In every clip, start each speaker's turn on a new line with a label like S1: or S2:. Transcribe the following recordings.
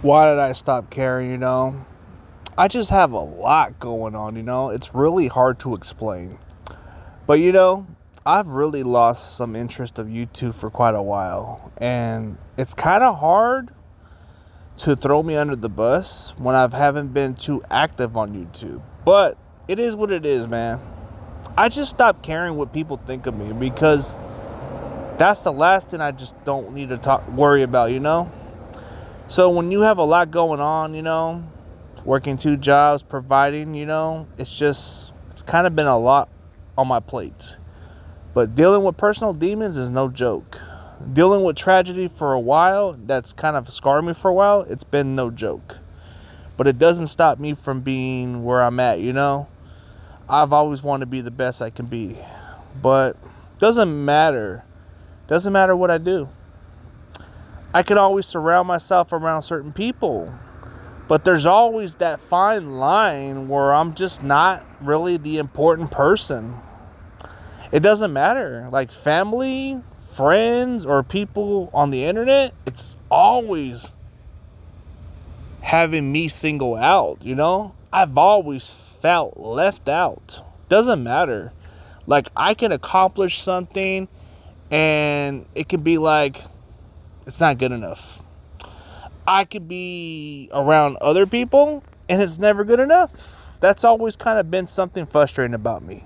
S1: Why did I stop caring, I just have a lot going on, It's really hard to explain. But, I've really lost some interest of YouTube for quite a while. And it's kind of hard to throw me under the bus when I haven't been too active on YouTube. But it is what it is, man. I just stopped caring what people think of me because that's the last thing I just don't need to worry about, So when you have a lot going on, working two jobs, providing, it's kind of been a lot on my plate. But dealing with personal demons is no joke. Dealing with tragedy for a while, that's kind of scarred me for a while, it's been no joke. But it doesn't stop me from being where I'm at, I've always wanted to be the best I can be. But doesn't matter. Doesn't matter what I do. I can always surround myself around certain people. But there's always that fine line where I'm just not really the important person. It doesn't matter. Like family, friends, or people on the internet, it's always having me single out, I've always felt left out. Doesn't matter. Like I can accomplish something and it can be like, it's not good enough. I could be around other people and it's never good enough. That's always kind of been something frustrating about me.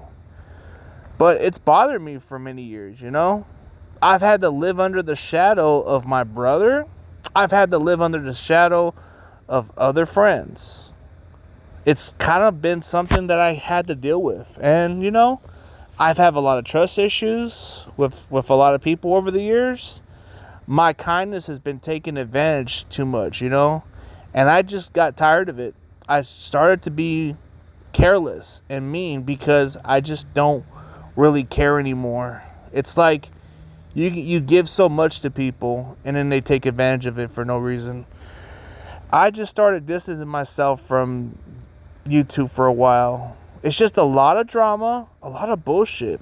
S1: But it's bothered me for many years, I've had to live under the shadow of my brother. I've had to live under the shadow of other friends. It's kind of been something that I had to deal with. And, I've had a lot of trust issues with a lot of people over the years. My kindness has been taken advantage too much, and I just got tired of it. I started to be careless and mean because I just don't really care anymore. It's like you give so much to people and then they take advantage of it for no reason. I just started distancing myself from YouTube for a while. It's just a lot of drama, a lot of bullshit.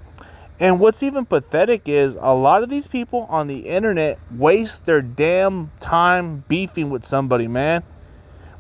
S1: And what's even pathetic is a lot of these people on the internet waste their damn time beefing with somebody, man.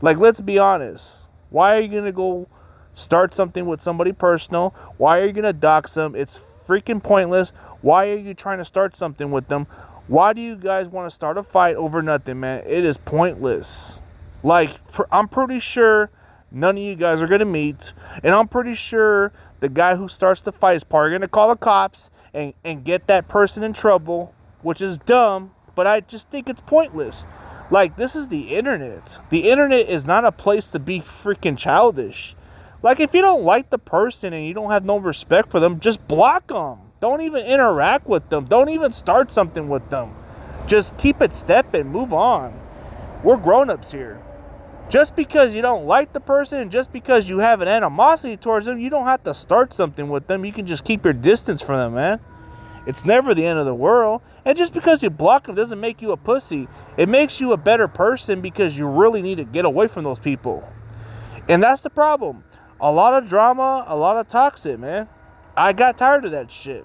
S1: Like, let's be honest. Why are you going to go start something with somebody personal? Why are you going to dox them? It's freaking pointless. Why are you trying to start something with them? Why do you guys want to start a fight over nothing, man? It is pointless. Like, I'm pretty sure none of you guys are going to meet. And I'm pretty sure the guy who starts the fight is probably going to call the cops and get that person in trouble, which is dumb. But I just think it's pointless. Like, this is the internet. The internet is not a place to be freaking childish. Like, if you don't like the person and you don't have no respect for them, just block them. Don't even interact with them. Don't even start something with them. Just keep it stepping. Move on. We're grown-ups here. Just because you don't like the person and just because you have an animosity towards them, you don't have to start something with them. You can just keep your distance from them, man. It's never the end of the world. And just because you block them doesn't make you a pussy. It makes you a better person because you really need to get away from those people. And that's the problem. A lot of drama, a lot of toxic, man. I got tired of that shit.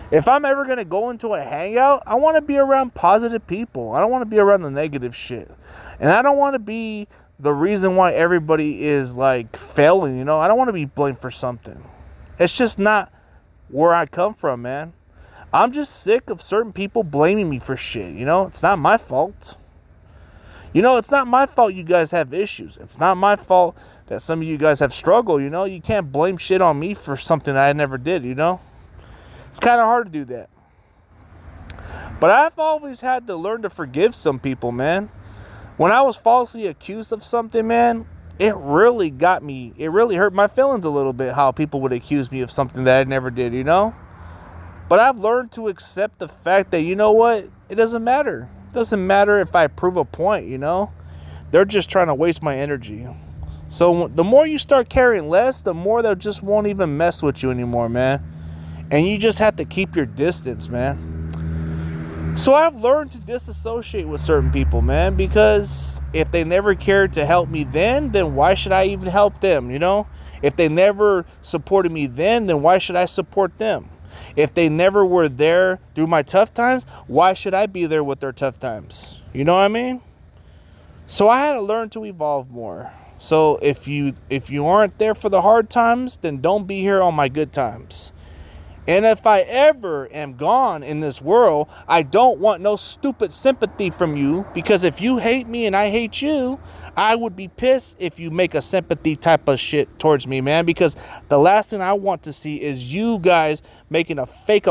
S1: If I'm ever going to go into a hangout, I want to be around positive people. I don't want to be around the negative shit. And I don't want to be the reason why everybody is like failing, I don't want to be blamed for something. It's just not where I come from, man. I'm just sick of certain people blaming me for shit, It's not my fault. It's not my fault you guys have issues. It's not my fault that some of you guys have struggled, You can't blame shit on me for something that I never did, It's kind of hard to do that. But I've always had to learn to forgive some people, man. When I was falsely accused of something, man, it really got me. It really hurt my feelings a little bit how people would accuse me of something that I never did, But I've learned to accept the fact that, it doesn't matter. It doesn't matter if I prove a point, They're just trying to waste my energy. So the more you start caring less, the more they just won't even mess with you anymore, man. And you just have to keep your distance, man. So I've learned to disassociate with certain people, man, because if they never cared to help me then why should I even help them, If they never supported me then why should I support them? If they never were there through my tough times, why should I be there with their tough times? You know what I mean? So I had to learn to evolve more. So if you aren't there for the hard times, then don't be here on my good times. And if I ever am gone in this world, I don't want no stupid sympathy from you, because if you hate me and I hate you, I would be pissed if you make a sympathy type of shit towards me, man, because the last thing I want to see is you guys making a fake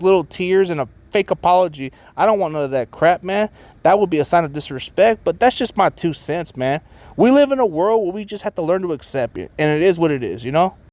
S1: little tears and a fake apology. I don't want none of that crap, man. That would be a sign of disrespect, but that's just my 2 cents, man. We live in a world where we just have to learn to accept it, and it is what it is, you know?